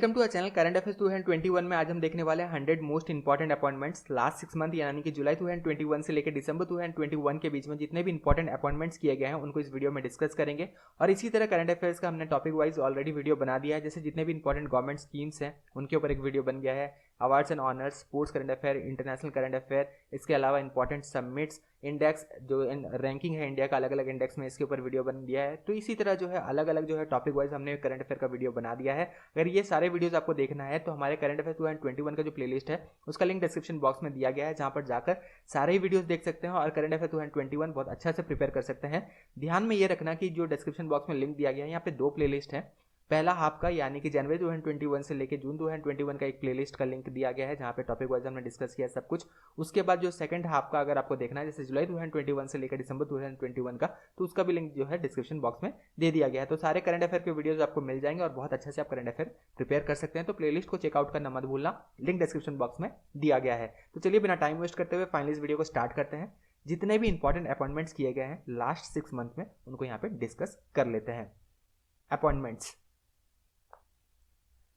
Welcome to our channel current affairs 2021 में आज हम देखने वाले हैं 100 most important appointments last 6 month यानी कि जुलाई 2021 से लेकर दिसंबर 2021 के बीच में जितने भी इंपॉर्टेंट अपॉइंटमेंट्स किए गए हैं उनको इस वीडियो में डिस्कस करेंगे। और इसी तरह करंट अफेयर्स का हमने टॉपिक वाइज ऑलरेडी वीडियो बना दिया है, जैसे जितने भी इंपॉर्टेंट गवर्नमेंट स्कीम्स हैं उनके ऊपर एक वीडियो बन गया है, awards and honours, sports current affair, international current affair, इसके अलावा इंपॉर्टेंट समिट्स, इंडेक्स जो रैंकिंग है इंडिया का अलग अलग इंडेक्स में, इसके ऊपर वीडियो बन दिया है। तो इसी तरह जो है अलग अलग जो है टॉपिक वाइज हमने करंट अफेयर का वीडियो बना दिया है। अगर ये सारे वीडियोस आपको देखना है तो हमारे करंट अफेयर 2021 का जो प्लेलिस्ट है उसका लिंक डिस्क्रिप्शन बॉक्स में दिया गया है, जहां पर जाकर सारे ही वीडियोस देख सकते हैं और करंट अफेयर 2021 बहुत अच्छा से प्रिपेयर कर सकते हैं। ध्यान में ये रखना कि जो डिस्क्रिप्शन बॉक्स में लिंक दिया गया है यहाँ पे दो प्लेलिस्ट है। पहला हाफ का यानी कि जनवरी 2021 से लेकर जून 2021 का एक प्लेलिस्ट का लिंक दिया गया है जहां पे टॉपिक वाइज हमने डिस्कस किया सब कुछ। उसके बाद जो सेकंड हाफ का अगर आपको देखना है जैसे जुलाई 2021 से लेकर दिसंबर 2021 का, तो उसका भी लिंक जो है डिस्क्रिप्शन बॉक्स में दे दिया गया है। तो सारे करंट अफेयर के वीडियोज आपको मिल जाएंगे और बहुत अच्छे से आप करंट अफेयर प्रिपेयर कर सकते हैं। तो प्लेलिस्ट को चेकआउट करना मत भूलना, लिंक डिस्क्रिप्शन बॉक्स में दिया गया है। तो चलिए बिना टाइम वेस्ट करते हुए फाइनली इस वीडियो को स्टार्ट करते हैं। जितने भी इंपॉर्टेंट अपॉइंटमेंट्स किए गए हैं लास्ट 6 मंथ में उनको यहाँ पे डिस्कस कर लेते हैं। Appointments: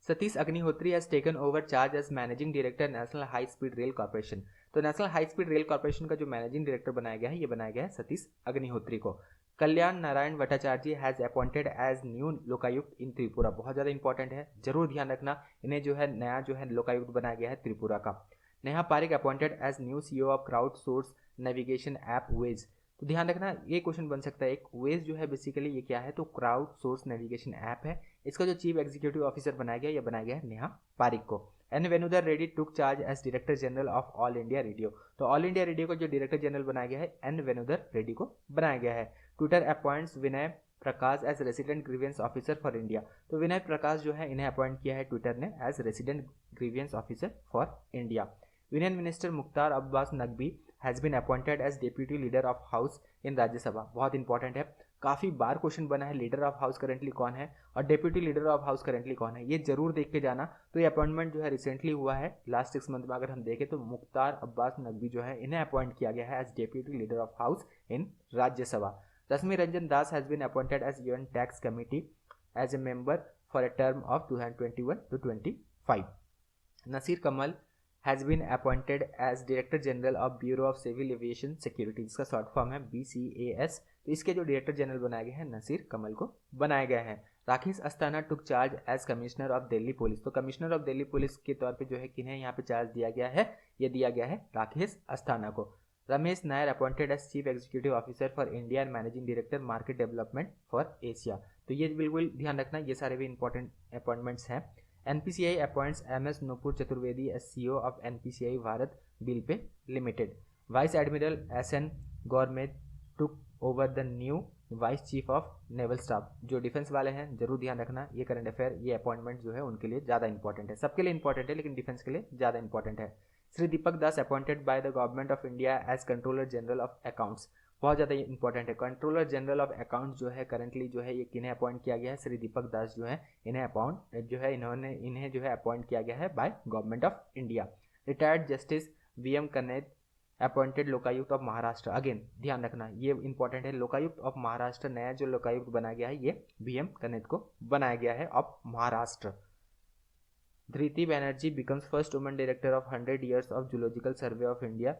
Satish Agnihotri has taken over charge as managing director national high speed rail corporation. तो national high speed rail corporation का जो मैनेजिंग डायरेक्टर बनाया गया है ये बनाया गया है सतीश अग्निहोत्री को। Kalyan Narayan Bhattacharya has appointed as new Lokayukta in Tripura. बहुत ज़्यादा इंपॉर्टेंट है, जरूर ध्यान रखना, इन्हें जो है नया जो है लोकायुक्त बनाया गया है त्रिपुरा का। Neha Parik appointed as new CEO of crowd source navigation app Waze. तो ध्यान रखना ये क्वेश्चन बन सकता है, एक वेज जो है बेसिकली ये क्या है, तो क्राउड सोर्स नेविगेशन ऐप है। इसका जो चीफ एग्जीक्यूटिव ऑफिसर बनाया गया, ये बनाया गया है नेहा पारिक को। N Venudhar Reddy took charge as director general of All India Radio. तो ऑल इंडिया रेडियो का जो डायरेक्टर जनरल बनाया गया है एन वेणुधर रेड्डी को बनाया गया है। Twitter appoints Vinay Prakash as resident grievance officer for India. तो विनय प्रकाश जो है इन्हें अपॉइंट किया है ट्विटर ने as resident grievance officer for India. Union minister Mukhtar Abbas Naqvi has been appointed as deputy leader of house in Rajya Sabha. बहुत इंपॉर्टेंट है, काफ़ी बार क्वेश्चन बना है, लीडर ऑफ हाउस करेंटली कौन है और deputy leader of house currently कौन है, ये जरूर देख के जाना। तो ये अपॉइंटमेंट जो है रिसेंटली हुआ है लास्ट 6 मंथ में। अगर हम देखें तो मुख्तार अब्बास नकवी जो है इन्हें अपॉइंट किया गया है as deputy leader of house in Rajya Sabha. Rashmi Ranjan Das has been appointed as UN tax committee as a member for a term of 2021 to 25। Nasir Kamal has been appointed as director general of bureau of civil aviation security, जिसका short form है BCAS। तो इसके जो director general बनाए गए हैं नसीर कमल को बनाया गया है। Rakesh Asthana took charge as commissioner of Delhi police. तो कमिश्नर ऑफ दिल्ली पुलिस के तौर पे जो है किन्हें यहाँ पे चार्ज दिया गया है, ये दिया गया है राकेश अस्थाना को। Ramesh Nair appointed as chief executive officer for India and managing director market development for Asia. तो ये बिल्कुल ध्यान रखना, ये सारे भी इंपॉर्टेंट अपॉइंटमेंट्स हैं। NPCI appoints MS Nupur Chaturvedi as CEO of NPCI Bharat Bilpay Limited. Vice Admiral SN Gourmet took over the new Vice Chief of Naval Staff। जो डिफेंस वाले हैं जरूर ध्यान रखना, ये करंट अफेयर ये अपॉइंटमेंट जो है उनके लिए ज़्यादा इंपॉर्टेंट है, सबके लिए इंपॉर्टेंट है लेकिन डिफेंस के लिए ज़्यादा इंपॉर्टेंट है। Shri Deepak Das appointed by the government of India as controller general of accounts. बहुत ज़्यादा इंपॉर्टेंट है, कंट्रोलर जनरल ऑफ अकाउंट्स जो है करंटली जो है ये किन्हें अपॉइंट किया गया है, श्री दीपक दास जो है इन्हें इन्हें जो है अपॉइंट किया गया है by government of India. Retired justice VM Kannaid appointed Lokayukta of Maharashtra. Again ध्यान रखना ये इंपॉर्टेंट है, लोकायुक्त ऑफ महाराष्ट्र, नया जो लोकायुक्त बनाया गया है ये VM कन्नैद को बनाया गया है of Maharashtra. Dhriti Banerjee becomes first women director of 100 years of zoological survey of India.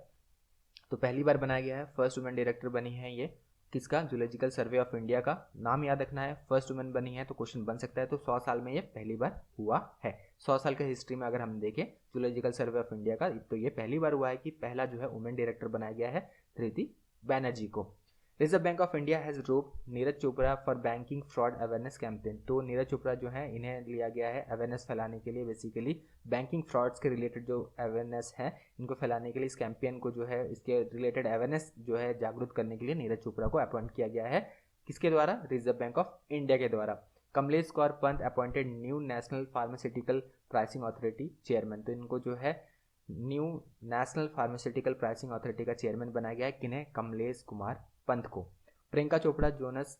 तो पहली बार बनाया गया है, फर्स्ट वुमेन डायरेक्टर बनी है ये किसका, जूलॉजिकल सर्वे ऑफ इंडिया का। नाम याद रखना है, फर्स्ट वुमेन बनी है तो क्वेश्चन बन सकता है। तो 100 साल में ये पहली बार हुआ है, 100 साल के हिस्ट्री में अगर हम देखें जूलॉजिकल सर्वे ऑफ इंडिया का, तो ये पहली बार हुआ है कि पहला जो है वुमेन डायरेक्टर बनाया गया है धृति बैनर्जी को। Reserve Bank of India has roped Neeraj Chopra for banking fraud awareness campaign. तो नीरज चोपड़ा जो है इन्हें लिया गया है अवेयरनेस फैलाने के लिए, बेसिकली बैंकिंग फ्रॉड्स के रिलेटेड जो अवेयरनेस है इनको फैलाने के लिए, इस कैंपेन को जो है इसके रिलेटेड अवेयरनेस जो है जागरूक करने के लिए नीरज चोपड़ा को अपॉइंट किया गया है। किसके द्वारा, रिजर्व बैंक ऑफ इंडिया के द्वारा। Kamlesh Kaur Pant appointed new national pharmaceutical pricing authority chairman. तो इनको जो है new national pharmaceutical pricing authority का चेयरमैन बनाया गया है, किन्हें, कमलेश कुमार पंत को। Priyanka Chopra Jonas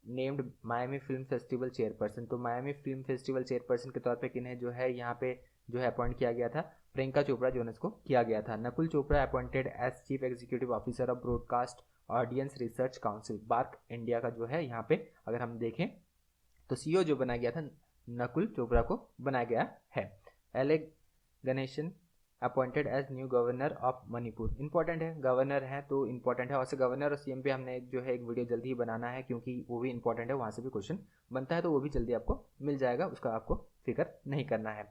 named Miami film festival chairperson. तो मायामी फिल्म फेस्टिवल चेयरपर्सन के तौर पे किन्हें जो है यहाँ पे जो है अपॉइंट किया गया था, प्रियंका चोपड़ा जोनस को किया गया था। Nakul Chopra appointed as chief executive officer of broadcast audience research council BARC India का जो है यहाँ पे अगर हम देखें तो CEO जो बनाया गया था नकुल चोपड़ा को बनाया गया है। L Ganesan appointed as new governor of Manipur. Important है, गवर्नर है तो इंपॉर्टेंट है। और से गवर्नर और सीएम पे हमने जो है एक वीडियो जल्दी ही बनाना है, क्योंकि वो भी इंपॉर्टेंट है, वहाँ से भी क्वेश्चन बनता है, तो वो भी जल्दी आपको मिल जाएगा, उसका आपको फिक्र नहीं करना है।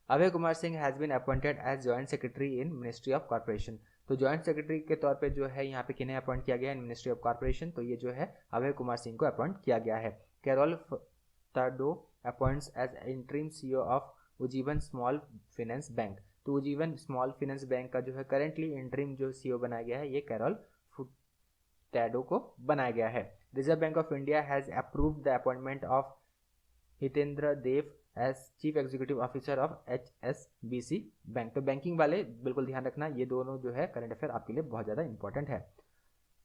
Abhay Kumar Singh has been appointed as joint secretary in ministry of corporation. तो जॉइंट सेक्रेटरी के तौर पे जो है यहाँ पे किन्हें अपॉइंट किया गया इन मिनिस्ट्री ऑफ कॉर्पोरेशन, तो ये जो है अभय कुमार सिंह को अपॉइंट किया गया है। Carol Tado appoints as interim CEO of Ujjivan small finance bank. तो उज्जीवन स्मॉल फाइनेंस बैंक का जो है करेंटली इंटरिम जो सीईओ बनाया गया है, ये कैरोल टैडो को बनाया गया है। Reserve Bank of India has approved the appointment of Hitendra Dev as chief executive officer of HSBC bank. तो बैंकिंग वाले बिल्कुल ध्यान रखना, ये दोनों जो है करंट अफेयर आपके लिए बहुत ज़्यादा इंपॉर्टेंट है।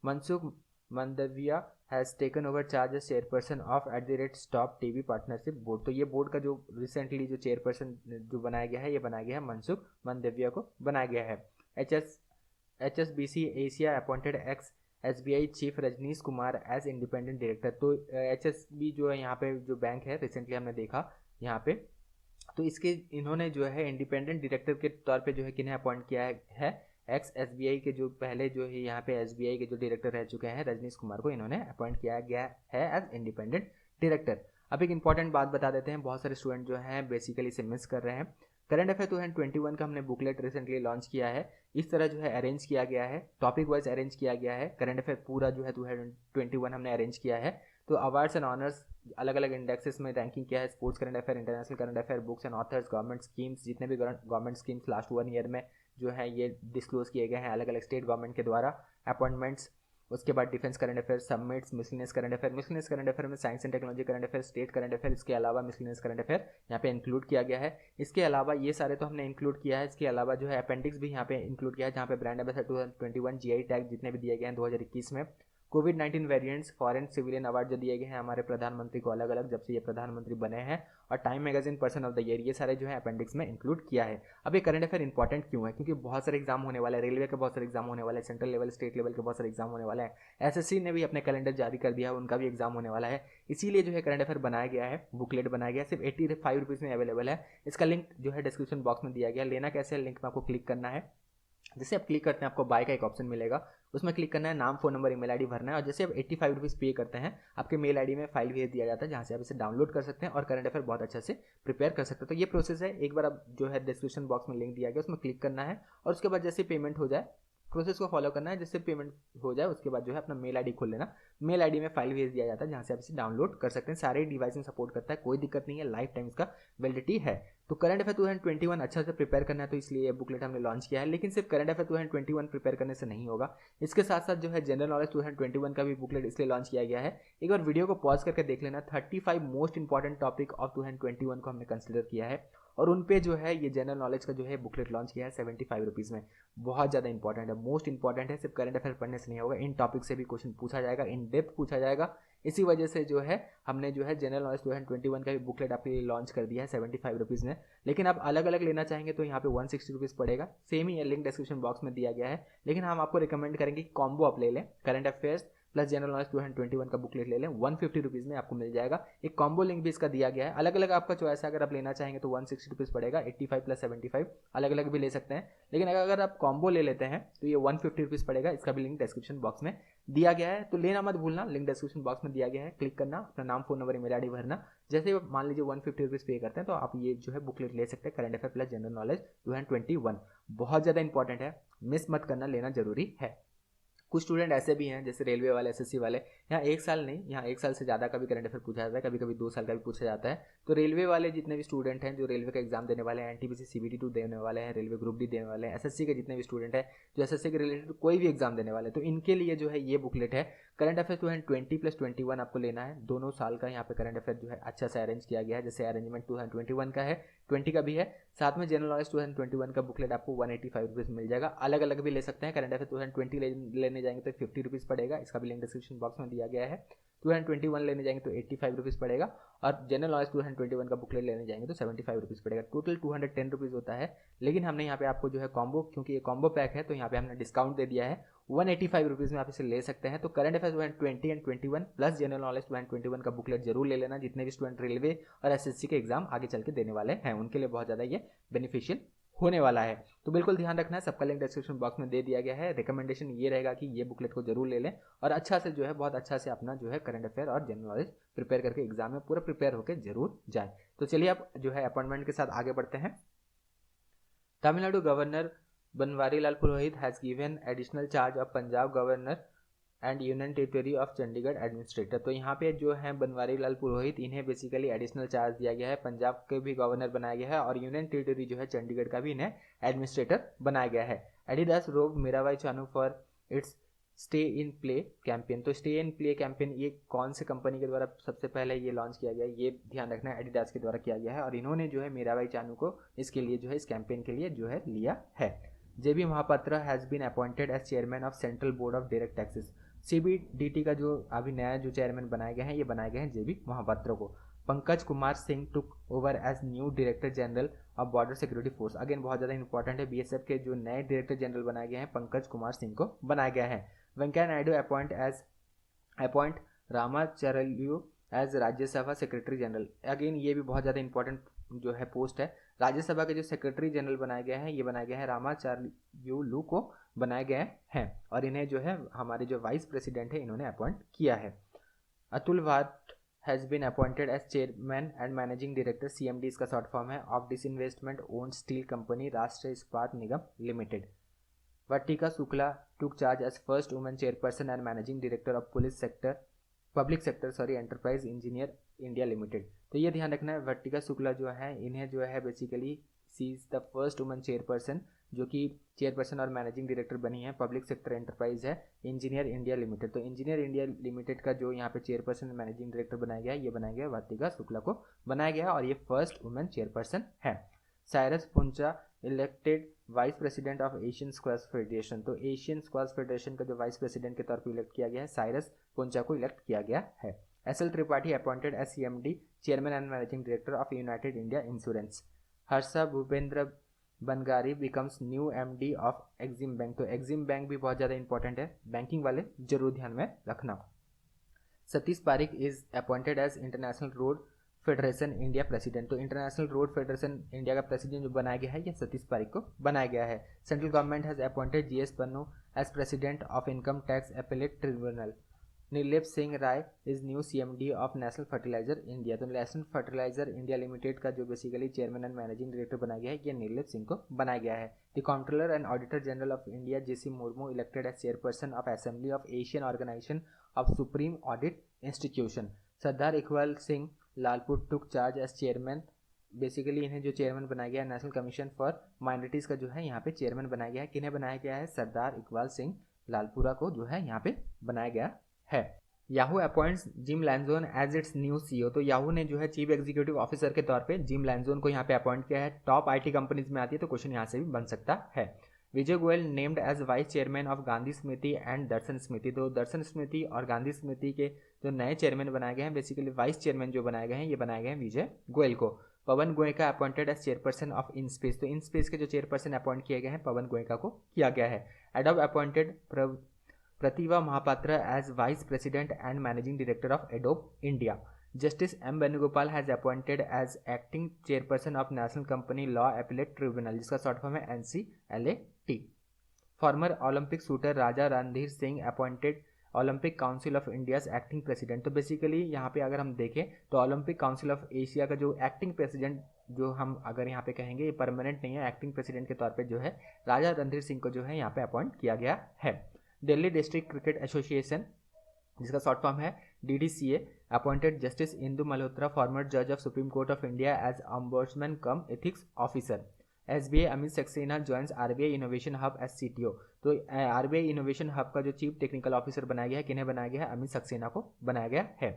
Mansukh Mandaviya has taken over charge as chairperson of @stop TB partnership board. तो ये बोर्ड का जो रिसेंटली जो चेयरपर्सन जो बनाया गया है, ये बनाया गया है मनसुख मंदविया को बनाया गया है। HSBC Asia appointed ex SBI chief Rajneesh Kumar as independent director. तो HSB जो है यहाँ पे जो बैंक है, रिसेंटली हमने देखा यहाँ पे, तो इसके इन्होंने जो है इंडिपेंडेंट डायरेक्टर के तौर पे जो है किन्हें अपॉइंट किया है, एक्स SBI के जो पहले जो है यहाँ पे SBI के जो डायरेक्टर रह चुके हैं रजनीश कुमार को इन्होंने अपॉइंट किया गया है एज इंडिपेंडेंट डायरेक्टर। अब एक इंपॉर्टेंट बात बता देते हैं, बहुत सारे स्टूडेंट जो हैं बेसिकली इसे मिस कर रहे हैं। करंट अफेयर 2021 का हमने बुकलेट रिसेंटली लॉन्च किया है, इस तरह जो है अरेंज किया गया है, टॉपिक वाइज अरेंज किया गया है। करंट अफेयर पूरा जो है 2021 हमने अरेंज किया है। तो अवार्ड्स एंड ऑनर्स अलग अलग इंडेक्सेस में रैंकिंग किया है, sports current affair, international current affair, books and authors, government schemes, जितने भी गवर्नमेंट स्कीम्स लास्ट 1 ईयर में जो है ये डिस्क्लोज किए गए हैं अलग अलग स्टेट गवर्नमेंट के द्वारा, अपॉइंटमेंट्स, उसके बाद defence current affair, submits, miscellaneous current affair में science and technology current affair, state current affair, इसके अलावा मिसलेनियस करंट अफेयर यहाँ पे इंक्लूड किया गया है। इसके अलावा ये सारे तो हमने इंक्लूड किया है, इसके अलावा जो है अपेंडिक्स भी यहाँ पे इंक्लूड किया है, जहाँ पे ब्रांड एम्बेसडर 2021 GI टैग जितने भी दिए गए हैं 2021 में, कोविड-19 वेरिएंट्स, फॉरेन सिविलियन अवार्ड जो दिए गए हैं हमारे प्रधानमंत्री को अलग अलग जब से ये प्रधानमंत्री बने हैं, और time magazine person of the year, ये सारे जो है अपेंडिक्स में इंक्लूड किया है। अब ये करंट अफेयर इंपॉर्टेंट क्यों है, क्योंकि बहुत सारे एग्जाम होने वाले हैं, रेलवे के बहुत सारे एग्जाम होने वाले हैं, सेंट्रल लेवल स्टेट लेवल के बहुत सारे एग्जाम होने वाले हैं, SSC ने भी अपने कैलेंडर जारी कर दिया है, उनका भी एग्जाम होने वाला है, इसीलिए जो है करंट अफेयर बनाया गया है, बुकलेट बनाया गया है, सिर्फ 85 रुपीज़ में अवेलेबल है। इसका लिंक जो है डिस्क्रिप्शन बॉक्स में दिया गया, लेना कैसे है, लिंक में आपको क्लिक करना है, जैसे आप क्लिक करते हैं आपको बाय का एक ऑप्शन मिलेगा, उसमें क्लिक करना है, नाम, फोन नंबर, ईमेल आईडी भरना है, और जैसे आप 85 रुपीज़ पे करते हैं आपके मेल आईडी में फाइल भेज दिया जाता है, जहाँ से आप इसे डाउनलोड कर सकते हैं और करंट अफेयर बहुत अच्छा से प्रिपेयर कर सकते हैं। तो ये प्रोसेस है, एक बार आप जो है डिस्क्रिप्शन बॉक्स में लिंक दिया गया उसमें क्लिक करना है, और उसके बाद जैसे पेमेंट हो जाए प्रोसेस को फॉलो करना है, जैसे पेमेंट हो जाए उसके बाद जो है अपना मेल आईडी खोल लेना, मेल आईडी में फाइल भेज दिया जाता है जहाँ से आप इसे डाउनलोड कर सकते हैं। सारे डिवाइस में सपोर्ट करता है, कोई दिक्कत नहीं है, लाइफ टाइम इसका वैलिडिटी है। तो करंट अफेयर 2021 अच्छा से प्रिपेयर करना है, तो इसलिए ये बुकलेट हमने लॉन्च किया है। लेकिन सिर्फ करंट अफेयर 2021 प्रिपेयर करने से नहीं होगा, इसके साथ साथ जो है जनरल नॉलेज 2021 का भी बुकलेट इसलिए लॉन्च किया गया है। एक बार वीडियो को पॉज करके देख लेना, 35 मोस्ट इंपॉर्टेंट टॉपिक ऑफ 2021 को हमने कंसिडर किया है, और उन पे जो है ये जनरल नॉलेज का जो है बुकलेट लॉन्च किया है 75 रुपीज़ में। बहुत ज़्यादा इंपॉर्टेंट है, मोस्ट इंपॉर्टेंट है, सिर्फ करंट अफेयर पढ़ने से नहीं होगा, इन टॉपिक से भी क्वेश्चन पूछा जाएगा, इन डेप्थ पूछा जाएगा। इसी वजह से जो है हमने जो है जनरल नॉलेज 2021 का भी बुकलेट आपके लिए लॉन्च कर दिया है 75 रुपीज़ में। लेकिन आप अलग अलग लेना चाहेंगे तो यहाँ पे 160 रुपीज़ पड़ेगा, सेम ही लिंक डिस्क्रिप्शन बॉक्स में दिया गया है। लेकिन हम आपको रिकमेंड करेंगे कि कॉम्बो आप ले लें, current affairs plus general knowledge 2021 का बुकलेट ले लें, 150 रुपीज़ में आपको मिल जाएगा। एक कॉम्बो लिंक भी इसका दिया गया है, अलग अलग आपका चॉइस है, अगर आप लेना चाहेंगे तो 160 रुपीज़ पड़ेगा, 85 प्लस 75 अलग अलग भी ले सकते हैं। लेकिन अगर आप कॉम्बो ले लेते हैं तो ये 150 रुपीज़ पड़ेगा, इसका भी लिंक डिस्क्रिप्शन बॉक्स में दिया गया है, तो लेना मत भूलना, लिंक डिस्क्रिप्शन बॉक्स में दिया गया है, क्लिक करना, अपना नाम, फोन नंबर, ईमेल आईडी भरना, जैसे ही मान लीजिए 150 रुपीज़ पे करते हैं तो आप ये जो है बुकलेट ले सकते हैं, current affair plus general knowledge 2021। बहुत ज़्यादा इंपॉर्टेंट है, मिस मत करना, लेना जरूरी है। कुछ स्टूडेंट ऐसे भी हैं जैसे रेलवे वाले, SSC वाले, यहाँ 1 साल नहीं, यहाँ 1 साल से ज़्यादा का भी करंट अफेयर पूछा जाता है, कभी कभी 2 साल का भी पूछा जाता है। तो रेलवे वाले जितने भी स्टूडेंट हैं जो रेलवे का एग्जाम देने वाले हैं, NTPC CBT 2 देने वाले हैं, रेलवे ग्रुप डी देने वाले हैं, SSC के जितने भी स्टूडेंट हैं जो SSC के रिलेटेड कोई भी एग्जाम देने वाले हैं, तो इनके लिए जो है ये बुकलेट है। करंट अफेयर 2020 प्लस 21 आपको लेना है, दोनों साल का यहाँ पे करंट अफेयर जो है अच्छा से अरेंज किया गया है, जैसे अरेंजमेंट 2021 का है, 20 का भी है, साथ में जनरल नॉलेज 2021 का बुकलेट आपको 185 रुपीज़ मिल जाएगा। अलग अलग भी ले सकते हैं, करंट अफेयर 2020 लेने जाएंगे तो 50 रुपीज़ पड़ेगा, इसका भी लिंक डिस्क्रिप्शन बॉक्स में दिया गया है। 2021 लेने जाएंगे तो 85 रुपीज़ पड़ेगा, और जनरल नॉलेज 2021 का बुकलेट लेने जाएंगे तो 75 रुपीज़ पड़ेगा, टोटल 210 रुपीज़ होता है। लेकिन हमने यहाँ पे आपको जो है कॉम्बो, क्योंकि ये कॉम्बो पैक है तो यहाँ पे हमने डिस्काउंट दे दिया है, 185 रुपीज़ में आप इसे ले सकते हैं। तो current affairs 2020 and 21 plus general knowledge 2021 का बुकलेट जरूर ले लेना, जितने भी स्टूडेंट रेलवे और एसएससी के एग्जाम आगे चल के देने वाले हैं उनके लिए बहुत ज़्यादा ये बेनिफिशियल होने वाला है। तो बिल्कुल ध्यान रखना है, सबका लिंक डिस्क्रिप्शन बॉक्स में दे दिया गया है। रिकमेंडेशन ये रहेगा कि ये बुकलेट को जरूर ले लें और अच्छा से जो है बहुत अच्छा से अपना जो है करंट अफेयर और जनरल नॉलेज प्रिपेयर करके एग्जाम में पूरा प्रिपेयर होकर जरूर जाए। तो चलिए आप जो है अपॉइंटमेंट के साथ आगे बढ़ते हैं। Tamil Nadu governor Banwarilal Purohit has given additional charge of Punjab governor and union territory of Chandigarh administrator. तो यहाँ पे जो है बनवारीलाल पुरोहित, इन्हें बेसिकली एडिशनल चार्ज दिया गया है, पंजाब के भी गवर्नर बनाया गया है और यूनियन टेरिटरी जो है चंडीगढ़ का भी इन्हें एडमिनिस्ट्रेटर बनाया गया है। Adidas roped Mirabai Chanu for its stay in play campaign. तो स्टे इन प्ले कैंपेन ये कौन से कंपनी के द्वारा सबसे पहले ये लॉन्च किया गया है, ये ध्यान रखना है, एडिडास के द्वारा किया गया है और इन्होंने जो है मीराबाई चानू को इसके लिए जो है इस कैंपेन के लिए जो है लिया है। JB Mahapatra has been appointed as chairman of central board of direct taxes. CBDT का जो अभी नया जो चेयरमैन बनाए गए हैं, ये बनाए गए हैं जेबी महापात्र को। Pankaj Kumar Singh took over as new director general of border security force. Again बहुत ज़्यादा इंपॉर्टेंट है, बीएसएफ के जो नए डायरेक्टर जनरल बनाए गए हैं पंकज कुमार सिंह को बनाया गया है। Venkaiah Naidu appoint Ramacharyulu as Rajya Sabha secretary general. Again ये भी बहुत ज़्यादा इंपॉर्टेंट जो है पोस्ट है। राज्यसभा के जो सेक्रेटरी जनरल बनाए गए हैं, ये बनाए गए हैं रामाचार्युलू को बनाए गए हैं और इन्हें जो है हमारे जो वाइस प्रेसिडेंट है इन्होंने अपॉइंट किया है। Atul Watt has been appointed as chairman and managing director, CMD इसका शॉर्ट फॉर्म है, of disinvestment owned steel company Rashtriya Ispat Nigam limited. Vartika Shukla took charge as first women chairperson and managing director of public sector enterprise engineer India limited. तो ये ध्यान रखना है, वर्तिका शुक्ला जो है इन्हें जो है basically she is the first women chairperson जो कि चेयरपर्सन और मैनेजिंग डायरेक्टर बनी है, पब्लिक सेक्टर एंटरप्राइज है इंजीनियर इंडिया लिमिटेड। तो इंजीनियर इंडिया लिमिटेड का जो यहाँ पे चेयरपर्सन मैनेजिंग डायरेक्टर बनाया गया है, ये बनाया गया वर्तिका शुक्ला को बनाया गया और ये फर्स्ट वुमेन चेयरपर्सन है। Cyrus Poncha elected vice president of Asian squash federation. तो एशियन स्क्वैश फेडरेशन का जो वाइस प्रेसिडेंट के तौर पर इलेक्ट किया गया है, साइरस पुंचा को इलेक्ट किया गया है। SL Tripathi appointed as CMD chairman and managing director of united India insurance. Harsha Bhupendra Bangari becomes new MD of Exim bank. तो एक्सिम बैंक भी बहुत ज़्यादा इंपॉर्टेंट है, बैंकिंग वाले जरूर ध्यान में रखना। Satish Parik is appointed as International Road Federation India president. तो इंटरनेशनल रोड फेडरेशन इंडिया का प्रेसिडेंट जो बनाया गया है, ये सतीश पारिक को बनाया गया है। Central government has appointed GS Pannu as president of income tax appellate tribunal. Nirlep Singh Rai is new CMD of national fertiliser India. तो नेशनल फर्टिलाइजर इंडिया लिमिटेड का जो basically chairman and managing director बनाया गया है, ये निर्लेप सिंह को बनाया गया है। The comptroller and auditor general of India JC Murmu elected as chairperson of assembly of Asian organisation of supreme audit institution. Sardar Iqbal Singh Lalpur took charge as chairman. Basically इन्हें जो चेयरमैन बनाया गया है, नेशनल कमीशन फॉर माइनॉरिटीज का जो है यहाँ पे चेयरमैन बनाया गया है। किन्हें बनाया गया है? सरदार इकबाल सिंह लालपुरा को जो है यहाँ पे बनाया गया है। Yahoo appoints Jim Lanzone as its new CEO. तो याहू ने जो है चीफ एग्जीक्यूटिव ऑफिसर के तौर पे जिम लैंजोन को यहाँ पे अपॉइंट किया है। टॉप आईटी कंपनीज में आती है तो क्वेश्चन यहाँ से भी बन सकता है। Vijay Goel named as vice chairman of Gandhi Smriti and Darshan Smriti. तो दर्शन स्मृति और गांधी स्मृति के जो नए चेयरमैन बनाए गए हैं, बेसिकली वाइस चेयरमैन जो बनाए गए हैं, ये बनाए गए हैं विजय गोयल को। पवन गोयका अपॉइंटेड एज चेयरपर्सन ऑफ इनस्पेस। तो इनस्पेस के जो चेयरपर्सन अपॉइंट किए गए हैं, पवन गोयका को किया गया है। Adobe appointed Pratibha Mahapatra as vice president and managing director of Adobe India. Justice M Venugopal has appointed as acting chairperson of national company law appellate tribunal, जिसका शॉर्ट फॉर्म है NCLAT। Former Olympic shooter Raja Randhir Singh appointed Olympic council of India's acting president. तो basically यहाँ पे अगर हम देखें तो Olympic council of Asia का जो एक्टिंग प्रेसिडेंट जो हम अगर यहाँ पे कहेंगे, ये परमानेंट नहीं है, एक्टिंग प्रेसिडेंट के तौर पे जो है राजा रणधीर सिंह को जो है यहाँ पे अपॉइंट किया गया है। दिल्ली डिस्ट्रिक्ट क्रिकेट एसोसिएशन, जिसका शॉर्ट फॉर्म है DDCA, appointed justice Indu Malhotra former जज of supreme court of India as ombudsman cum ethics officer. SBI Amit Saxena joins RBI innovation hub as CTO। तो RBI इनोवेशन हब का जो चीफ टेक्निकल ऑफिसर बनाया गया है, किन्हें बनाया गया है? अमित सक्सेना को बनाया गया है।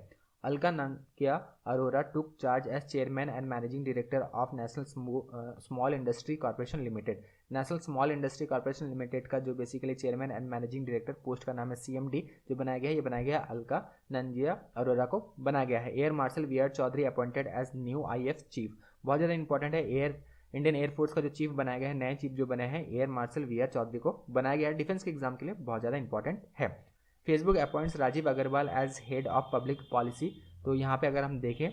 Alka Nangia Arora took charge as chairman and managing director of national small industry corporation limited. National small industry corporation limited का जो basically chairman and managing director post का नाम है CMD जो बनाया गया है, ये बनाया गया अलका नाग्या अरोरा को बनाया गया है। Air marshal V R Chaudhari appointed as new IF chief, बहुत ज़्यादा इंपॉर्टेंट है। इंडियन एयरफोर्स का जो चीफ बनाया गया है, नए चीफ जो बने हैं air marshal V R Chaudhari को बनाया गया है। डिफेंस के एग्जाम के लिए बहुत ज़्यादा इंपॉर्टेंट है। Facebook appoints Rajiv Aggarwal as head of public policy. तो यहाँ पे अगर हम देखें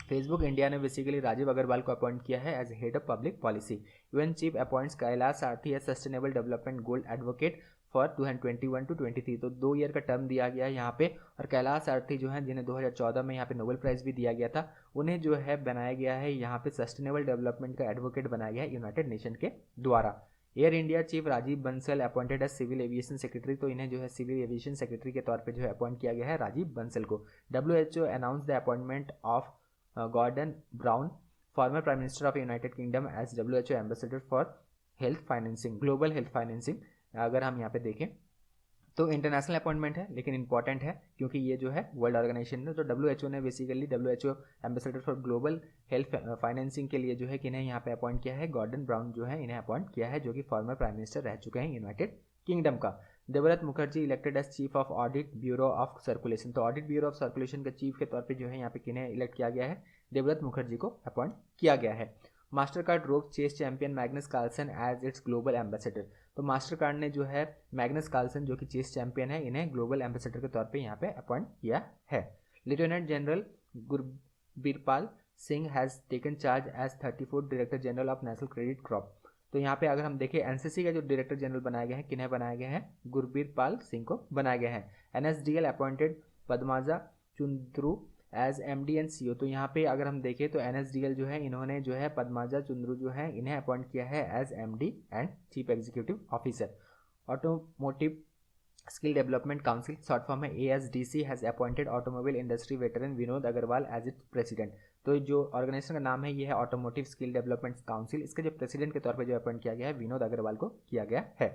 फेसबुक इंडिया ने बेसिकली राजीव अग्रवाल को अपॉइंट किया है as head of public policy. UN chief appoints Kailash Satyarthi as sustainable development goal advocate for 2021 to 23। तो 2 ईयर का टर्म दिया गया है यहाँ पे। और कैलाश सारथी जो है जिन्हें 2014 में यहाँ पे नोबेल प्राइज़ भी दिया गया था, उन्हें जो है बनाया गया है यहाँ पे सस्टेनेबल डेवलपमेंट का एडवोकेट बनाया गया है यूनाइटेड नेशन के द्वारा। Air India chief Rajiv Bansal appointed as civil aviation secretary. तो इन्हें जो है सिविल एविएशन सेक्रेटरी के तौर पे जो है अपॉइंट किया गया है राजीव बंसल को। WHO announce the appointment of Gordon Brown former prime minister of United Kingdom as WHO ambassador for health financing, global health financing. अगर हम यहाँ पे देखें तो इंटरनेशनल अपॉइंटमेंट है लेकिन इंपॉर्टेंट है क्योंकि ये जो है वर्ल्ड ऑर्गेनाइजेशन है। तो WHO ने basically WHO ambassador for global health financing के लिए जो है किन्हें यहाँ पे अपॉइंट किया है, गॉर्डन ब्राउन जो है इन्हें अपॉइंट किया है, जो कि फॉर्मर प्राइम मिनिस्टर रह चुके हैं यूनाइटेड किंगडम का। Devavrat Mukherjee elected as chief of Audit Bureau of Circulation. तो ऑडिट ब्यूरो ऑफ सर्कुलेशन के चीफ के तौर पे जो है यहाँ पे किन्हें इलेक्ट किया गया है, देवव्रत मुखर्जी को अपॉइंट किया गया है। Mastercard rope chess champion Magnus Carlsen as its global ambassador. तो मास्टर कार्ड ने जो है मैग्नस कार्लसन जो कि चेस चैंपियन है, इन्हें ग्लोबल एम्बेसडर के तौर पे यहाँ पे अपॉइंट किया है। Lieutenant general Gurbirpal Singh has taken charge as 34th director general of National Credit Crop. तो यहाँ पे अगर हम देखें NCC का जो डायरेक्टर जनरल बनाया गया है, किन्हें बनाया गया है, गुरबीरपाल सिंह को बनाया गया है। NSDL appointed Padmaja Chunduru as MD and CEO। तो यहाँ पे अगर हम देखें तो NSDL जो है इन्होंने जो है पद्माजा चुंद्रू जो है इन्हें अपॉइंट किया है as MD and chief executive officer. Automotive Skill Development Council short form है ASDC has appointed automobile industry veteran Vinod Agarwal as its president. तो जो ऑर्गेनाइजेशन का नाम है ये है ऑटोमोटिव स्किल डेवलपमेंट काउंसिल। इसके जो प्रेसिडेंट के तौर पे जो अपॉइंट किया गया है विनोद अग्रवाल को किया गया है।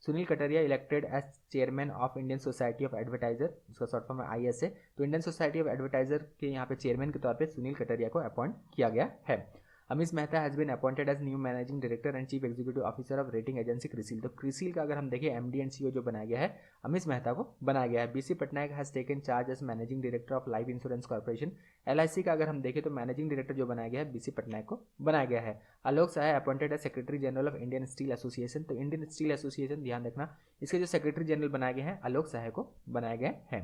Sunil Kataria elected as chairman of Indian Society of Advertiser, इसका शॉर्ट फॉर्म है ISA। तो इंडियन सोसाइटी ऑफ एडवर्टाइजर के यहाँ पे चेयरमैन के तौर पे सुनील कटारिया को अपॉइंट किया गया है। Amit Mehta has been appointed as new managing director and chief executive officer of rating agency CRISIL. तो क्रिसिल का अगर हम देखें MD एंड CEO जो बनाया गया है, अमित मेहता को बनाया गया है। BC Patnaik has taken charge as managing director of Life Insurance Corporation. LIC का अगर हम देखें तो मैनेजिंग डायरेक्टर जो बनाया गया है BC पटनायक को बनाया गया है। Alok Sahay appointed as secretary general of Indian steel association. तो इंडियन स्टील एसोसिएशन ध्यान रखना, इसके जो सेक्रेटरी जनरल बनाए गए हैं आलोक सहाय को बनाया गया है।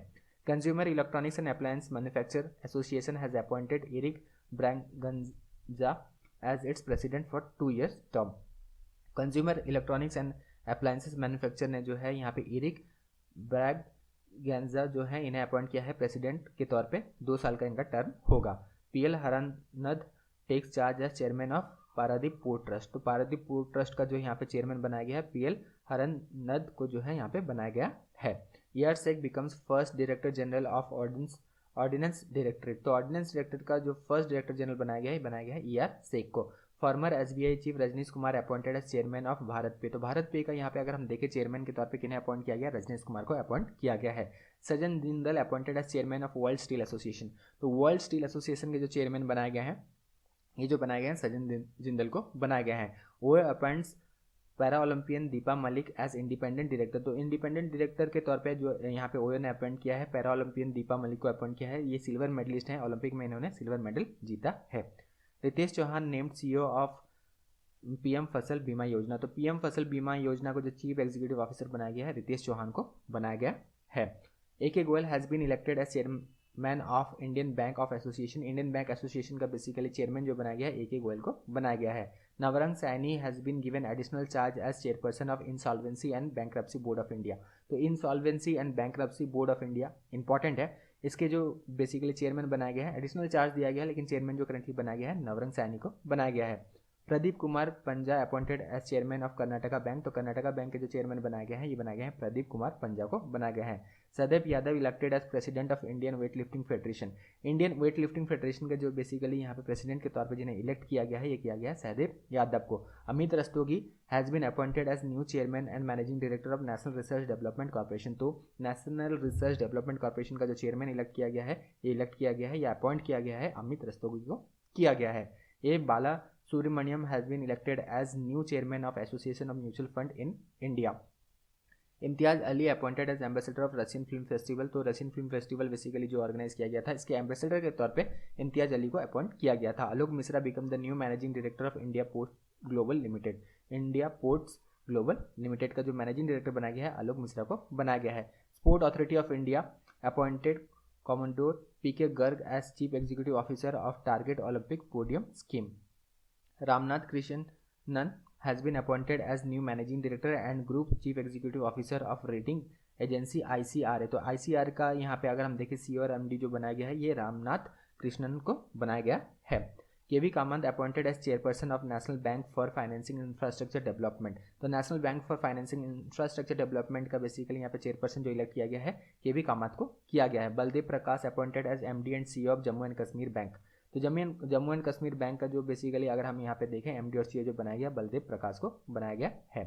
Consumer electronics and appliance manufacture association has appointed Eric Braganza as its president for 2 years term। Consumer electronics and appliances manufacture ने जो है यहाँ पे एरिक ब्रैगेंजा जो है इन्हें अपॉइंट किया है प्रेसिडेंट के तौर पे, 2 साल का इनका टर्म होगा। PL Haranadh takes charge as chairman of Paradip port trust. तो पारादीप पोर्ट ट्रस्ट का जो यहाँ पे चेयरमैन बनाया गया है PL हरनद को जो है यहाँ पे बनाया गया है। ERSEC becomes first director general of Ordnance Directorate. तो ऑर्डिनेंस डायरेक्टर का जो फर्स्ट डायरेक्टर जनरल बनाया गया है ERSEC को। Former SBI chief Rajneesh Kumar appointed as chairman of BharatPe. तो भारत पे का यहाँ पे अगर हम देखें चेयरमैन के तौर पे किन्हें अपॉइंट किया गया, रजनीश कुमार को अपॉइंट किया गया है। Sajjan Jindal appointed as chairman of World Steel association. तो वर्ल्ड स्टील एसोसिएशन के जो चेयरमैन बनाए गए हैं, ये जो बनाए गए हैं सज्जन जिंदल को बनाया गया है। वो appoints para Olympian Deepa Malik as independent director. तो इंडिपेंडेंट डायरेक्टर के तौर पे जो यहाँ पे OAO ने अपॉइंट किया है पैरा ओलंपियन दीपा मलिक को अपॉइंट किया है। ये सिल्वर मेडलिस्ट हैं, ओलंपिक में इन्होंने सिल्वर मेडल जीता है। Ritesh Chauhan named CEO of PM Fasal बीमा योजना। तो PM फसल बीमा योजना को जो चीफ एग्जीक्यूटिव ऑफिसर बनाया गया है रितेश चौहान को बनाया गया है। AK Goyal has been elected as chairman of Indian Bank of Association. Indian Bank Association का बेसिकली चेयरमैन जो बनाया गया है AK गोयल को बनाया गया है। Navrang Saini has been given additional charge as chairperson of insolvency and bankruptcy board of India. तो insolvency and bankruptcy board of India important है, इसके जो बेसिकली चेयरमैन बनाया गया है, एडिशनल चार्ज दिया गया है लेकिन चेयरमैन जो करंटली बनाया गया है नवरंग सैनी को बनाया गया है। Pradeep Kumar Panja appointed as chairman of Karnataka Bank. तो कर्नाटका बैंक के जो चेयरमैन बनाया गया है ये बनाया गया है प्रदीप कुमार पंजा को बनाया गया है। Sadaiv Yadav elected as president of Indian Weightlifting Federation. Indian Weightlifting Federation का जो बेसिकली यहाँ पे प्रेसिडेंट के तौर पे जिन्हें इलेक्ट किया गया है, ये किया गया है सदैव यादव को। Amit Rastogi has been appointed as new chairman and managing director of National Research Development Corporation. तो नेशनल रिसर्च डेवलपमेंट कॉर्पोरेशन का जो चेयरमैन इलेक्ट किया गया है, ये इलेक्ट किया गया है या अपॉइंट किया गया है अमित रस्तोगी को किया गया है। A Bala Subramaniam has been elected as new chairman of association of mutual fund in India. Imtiaz Ali appointed as ambassador of Russian film festival. तो रशियन फिल्म फेस्टिवल बेसिकली जो ऑर्गेनाइज किया गया था, इसके एम्बेसडर के तौर पे इम्तियाज़ अली को अपॉइंट किया गया था। Alok Mishra become the new managing director of India port global limited. India ports global limited का जो मैनेजिंग डायरेक्टर बनाया गया है, आलोक मिश्रा को बनाया गया है। Sport Authority of India appointed commodore P K Garg as chief executive officer of Target Olympic Podium Scheme. Ramnath Krishnan has been appointed as new managing director and group chief executive officer of rating agency ICRA। तो ICR का यहाँ पे अगर हम देखें CEO और MD जो बनाया गया है, ये रामनाथ कृष्णन को बनाया गया है। KV Kamath appointed as chairperson of national bank for financing infrastructure development. तो national bank for financing infrastructure development का बेसिकली यहाँ पे चेयरपर्सन जो इलेक्ट किया गया है, केवी कामत को किया गया है। Baldev Prakash appointed as MD and CEO of Jammu and Kashmir bank. तो जम्मू एंड कश्मीर बैंक का जो बेसिकली अगर हम यहाँ पे देखें MD और CEO जो बनाया गया, बलदेव प्रकाश को बनाया गया है।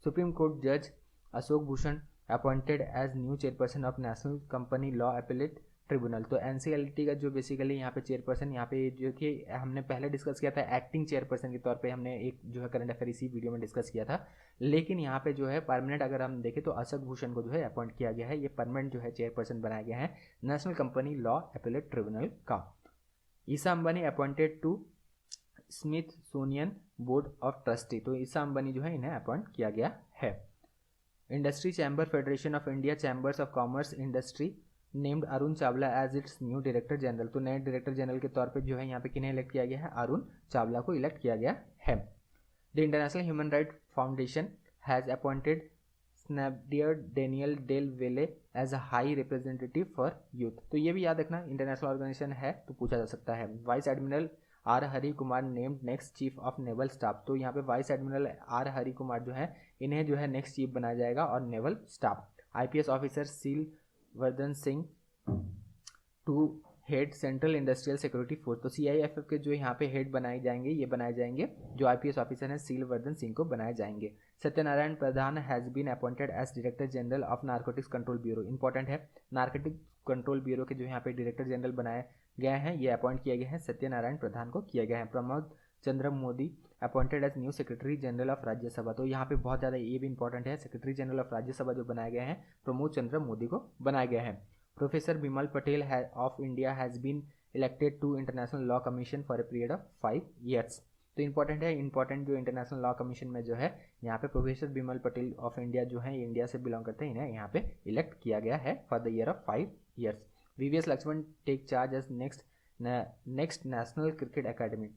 सुप्रीम कोर्ट जज Ashok Bhushan appointed as new chairperson of national company law appellate Tribunal. तो NCLT का जो बेसिकली यहाँ पे चेयरपर्सन, यहाँ पे जो कि हमने पहले डिस्कस किया था एक्टिंग चेयरपर्सन के तौर पे, हमने एक जो है करंट अफेयर इसी वीडियो में डिस्कस किया था। लेकिन यहाँ पे जो है परमानेंट अगर हम देखें तो अशोक भूषण को जो है अपॉइंट किया गया है, ये परमानेंट जो है चेयरपर्सन बनाया गया है national company law appellate tribunal का। Isha Ambani appointed to Smithsonian board of trustee. तो ईसा अंबानी जो है इन्हें अपॉइंट किया गया है। Industry chamber Federation of India Chambers of Commerce industry named Arun Chawla as its new director general. तो नए डायरेक्टर जनरल के तौर पे जो है यहाँ पे किन्हें इलेक्ट किया गया है, अरुण चावला को इलेक्ट किया गया है। The international human right foundation has appointed Snapdier Daniel Dale Vale as a high representative for youth. तो ये भी याद रखना, इंटरनेशनल ऑर्गेनाइजेशन है तो पूछा जा सकता है। Vice admiral R Hari Kumar named next chief of naval staff. तो यहाँ पे vice admiral R Hari Kumar जो है, इन्हें जो है नेक्स्ट चीफ बनाया जाएगा और naval staff. IPS officer Sheel Vardhan Singh to head Central Industrial Security Force. तो CIFF के जो यहाँ पे हेड बनाए जाएंगे, ये बनाए जाएंगे जो IPS ऑफिसर हैं सील वर्धन सिंह को बनाए जाएंगे। Satyanarayan Pradhan has been appointed as director general of narcotics control bureau. Important है, नारकोटिक्स कंट्रोल ब्यूरो के जो यहाँ पे डायरेक्टर जनरल बनाए गए हैं, ये अपॉइंट किए गए हैं, सत्यनारायण प्रधान को किया गया है। Pramod Chandra Mody appointed as new secretary general of Rajya Sabha. तो यहाँ पे बहुत ज़्यादा ये भी इंपॉर्टेंट है, सेक्रेटरी जनरल ऑफ राज्यसभा जो बनाए गए हैं प्रमोद चंद्र मोदी को बनाया गया है। Professor Bimal Patel of India has been elected to International Law Commission for a period of 5 years। तो इंपॉर्टेंट है, इंपॉर्टेंट जो इंटरनेशनल लॉ कमीशन में जो है यहाँ पे professor Bimal Patel of India जो है, इंडिया से बिलोंग करते हैं, इन्हें यहाँ पे इलेक्ट किया गया है for the year of 5 years। VVS Laxman take charge as next National Cricket Academy.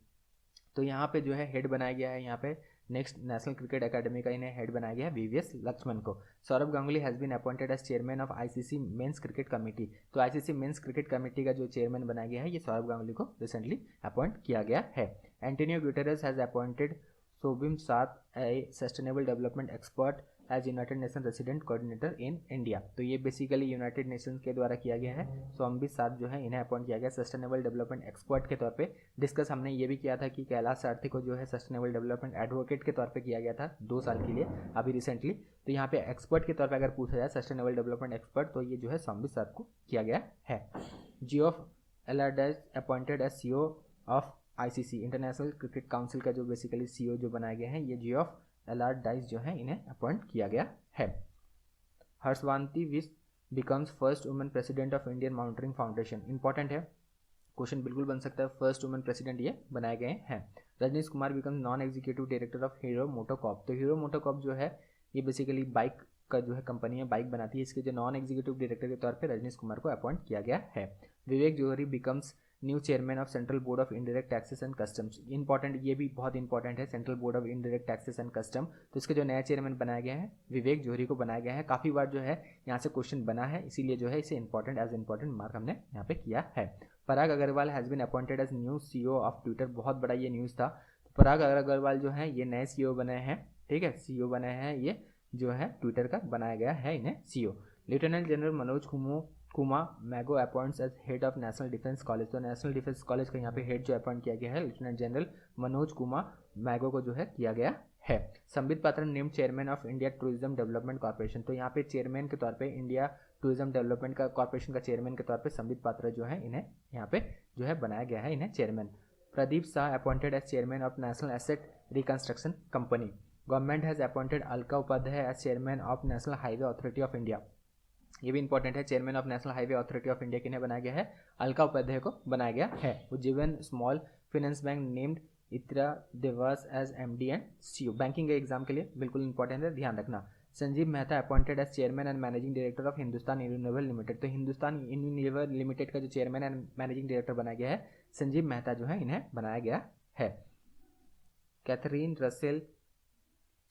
तो यहाँ पे जो है हेड बनाया गया है, यहाँ पे नेक्स्ट नेशनल क्रिकेट अकेडमी का इन्हें हेड बनाया गया है VVS लक्ष्मण को। Sourav Ganguly has been appointed as chairman of ICC Men's Cricket Committee. तो ICC मेंस क्रिकेट कमेटी का जो चेयरमैन बनाया गया है, ये सौरभ गांगुली को रिसेंटली अपॉइंट किया गया है। एंटोनियो गुटेरेस हैज़ अपॉइंटेड सोबिम साथ a sustainable development expert as United Nation resident coordinator in India. तो ये बेसिकली यूनाइटेड नेशंस के द्वारा किया गया है। सोम्बी साथ जो है इन्हें अपॉइंट किया गया सस्टेनेबल डेवलपमेंट एक्सपर्ट के तौर पे। डिस्कस हमने ये भी किया था कि कैलाश सारथी को जो है सस्टेनेबल डेवलपमेंट एडवोकेट के तौर पे किया गया था 2 साल के लिए अभी रिसेंटली। तो यहाँ पे एक्सपर्ट के तौर पे अगर पूछा जाए सस्टेनेबल डेवलपमेंट एक्सपर्ट, तो ये जो है सोम्बी साथ को किया गया है। Geoff Allardice appointed as CEO of ICC international cricket council का जो बेसिकली CEO जो बनाए गए हैं, ये जियोफ एलाडाइज जो है इन्हें अपॉइंट किया गया है। हर्षवांती विश becomes first women president of Indian mountaineering foundation. Important है, क्वेश्चन बिल्कुल बन सकता है, फर्स्ट वुमेन प्रेसिडेंट ये बनाए गए हैं। Rajnish Kumar becomes non executive director of Hero MotoCorp. तो हीरो मोटोकॉर्प जो है ये बेसिकली बाइक का जो है कंपनी है, बाइक बनाती है, इसके जो नॉन एग्जीक्यूटिव डायरेक्टर के तौर पे रजनीश कुमार को अपॉइंट किया गया है। Vivek Johri becomes new chairman of central board of indirect taxes and customs. Important, ये भी बहुत इंपॉर्टेंट है, central board of indirect taxes and custom. तो इसके जो नया चेयरमैन बनाया गया है विवेक जौहरी को बनाया गया है। काफ़ी बार जो है यहाँ से क्वेश्चन बना है, इसीलिए जो है इसे इंपॉर्टेंट एज इंपॉर्टेंट मार्क हमने यहाँ पे किया है। Parag Agrawal has been appointed as new CEO of Twitter. बहुत बड़ा ये न्यूज़ था। तो पराग अग्रवाल जो है ये नए CEO बने हैं, ठीक है, CEO बने हैं, ये जो है ट्विटर का बनाया गया है इन्हें CEO। Lieutenant general Manoj Kumar Mago appoints as head of national defence college. तो नेशनल डिफेंस कॉलेज का यहाँ पे हेड जो अपॉइंट किया गया है लेफ्टिनेंट जनरल मनोज कुमा मैगो को जो है किया गया है। Sambit Patra name chairman of India tourism development Corporation. तो यहाँ पे चेयरमैन के तौर पे इंडिया टूरिज्म डेवलपमेंट का कॉर्पोरेशन का चेयरमैन के तौर पे संबित पात्रा जो है इन्हें यहाँ पे जो है बनाया गया है इन्हें chairman. Pradeep Shah appointed as chairman of National Asset Reconstruction Company. Government has appointed Alka Upadhyay as chairman of National Highway Authority of India. ये भी इंपॉर्टेंट है, chairman of National Highway Authority of India किन्हें बनाया गया है, अलका उपाध्याय को बनाया गया है। Ujjivan small finance bank named Ittira Davis as MD and CEO. Banking के एग्जाम के लिए बिल्कुल इंपॉर्टेंट है, ध्यान रखना। Sanjiv Mehta appointed as chairman and managing director of Hindustan Unilever limited. तो हिंदुस्तान यूनिलीवर लिमिटेड का जो चेयरमैन एंड मैनेजिंग डायरेक्टर बनाया गया है संजीव मेहता जो है इन्हें बनाया गया है। Catherine Russell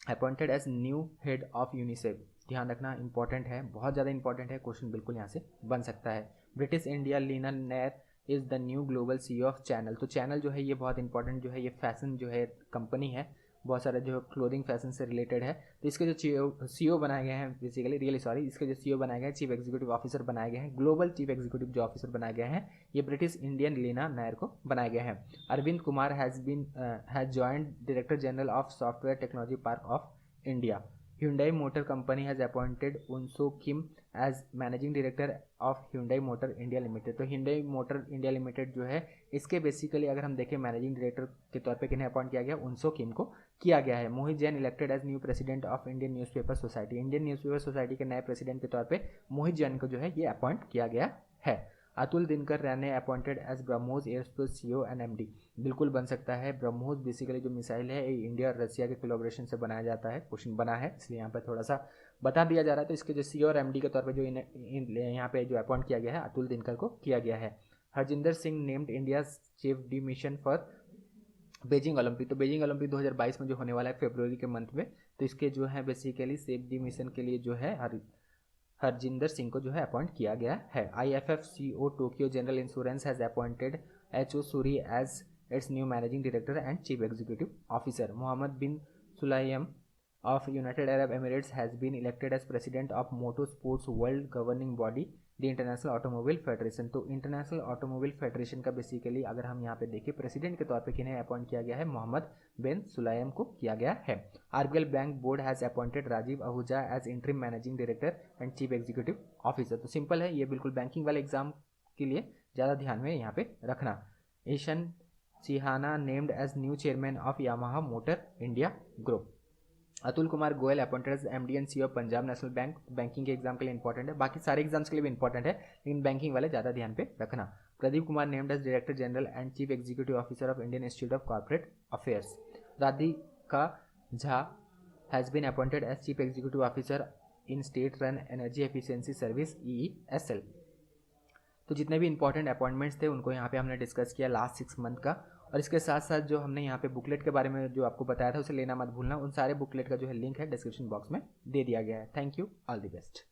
appointed as new head of UNICEF. ध्यान रखना, इंपॉर्टेंट है, बहुत ज़्यादा इंपॉर्टेंट है, क्वेश्चन बिल्कुल यहाँ से बन सकता है। British India Leena Nair is the new global CEO of Chanel. तो चैनल जो है ये बहुत इंपॉर्टेंट जो है, ये फैशन जो है कंपनी है, बहुत सारे जो क्लोथिंग फैशन से रिलेटेड है। तो इसके जो सीईओ बनाए गए हैं बेसिकली इसके जो सीईओ बनाए गए हैं, चीफ एग्जीक्यूटिव ऑफिसर बनाए गए हैं, ग्लोबल चीफ एग्जीक्यूटिव जो ऑफिसर बनाए गए हैं ये ब्रिटिश इंडियन लीना नायर को बनाए गए हैं। Arvind Kumar has joint director general of Software Technology Park of India. Hyundai Motor Company has appointed Unso Kim as managing director of Hyundai Motor India Limited। तो Hyundai Motor India Limited जो है इसके basically अगर हम देखें मैनेजिंग डायरेक्टर के तौर पे किन्हें अपॉइंट किया गया, उनसो किम को किया गया है। Mohit Jain elected as new president of Indian newspaper society. Indian newspaper society के नए प्रेसिडेंट के तौर पे मोहित जैन को जो है ये अपॉइंट किया गया है। Atul Dinkar Rane appointed as BrahMos aerospace CEO and MD. बिल्कुल बन सकता है, ब्रह्मोस बेसिकली जो मिसाइल है इंडिया और रशिया के कोलैबोरेशन से बनाया जाता है, क्वेश्चन बना है इसलिए यहाँ पर थोड़ा सा बता दिया जा रहा है। तो इसके जो सीईओ और एमडी के तौर पे जो यहाँ पे जो अपॉइंट किया गया है अतुल दिनकर को किया गया है। Harjinder Singh named India chief D mission for Beijing Olympic. तो बीजिंग ओलंपिक 2022 में जो होने वाला है फरवरी के मंथ में, तो इसके जो है बेसिकली सेफ डी मिशन के लिए जो है हरजिंदर सिंह को जो है अपॉइंट किया गया है। IFFCO Tokio general insurance has appointed HO Suri as its new managing director and chief executive officer. Mohammed bin Sulayem of United Arab Emirates has been elected as president of moto sports world governing body the international automobile federation. तो international automobile federation का basically अगर हम यहाँ पे देखें president के तौर पे किन्हें अपॉइंट किया गया है, मोहम्मद बिन सुलाइम को किया गया है। RBL bank board has appointed Rajeev Ahuja as interim managing director and chief executive officer. तो सिंपल है, ये बिल्कुल बैंकिंग वाले एग्जाम के लिए ज़्यादा ध्यान में यहाँ पे रखना। Eishin Chihana named as new chairman of Yamaha motor India group. Atul Kumar Goel appointed as MD and CEO of Punjab national bank. Banking के एग्जाम के लिए इंपॉर्टेंट है, बाकी सारे एग्जाम्स के लिए भी इंपॉर्टेंट है लेकिन बैंकिंग वाले ज़्यादा ध्यान पे रखना। Pradeep Kumar named as director general and chief executive officer of Indian Institute of Corporate Affairs. Radhika Jha has been appointed as chief executive officer in state run Energy Efficiency Service EESL। तो जितने भी इंपॉर्टेंट अपॉइंटमेंट्स थे उनको यहाँ पे हमने डिस्कस किया last 6 month का, और इसके साथ साथ जो हमने यहाँ पे बुकलेट के बारे में जो आपको बताया था उसे लेना मत भूलना। उन सारे बुकलेट का जो है लिंक है डिस्क्रिप्शन बॉक्स में दे दिया गया है। Thank you, all the best.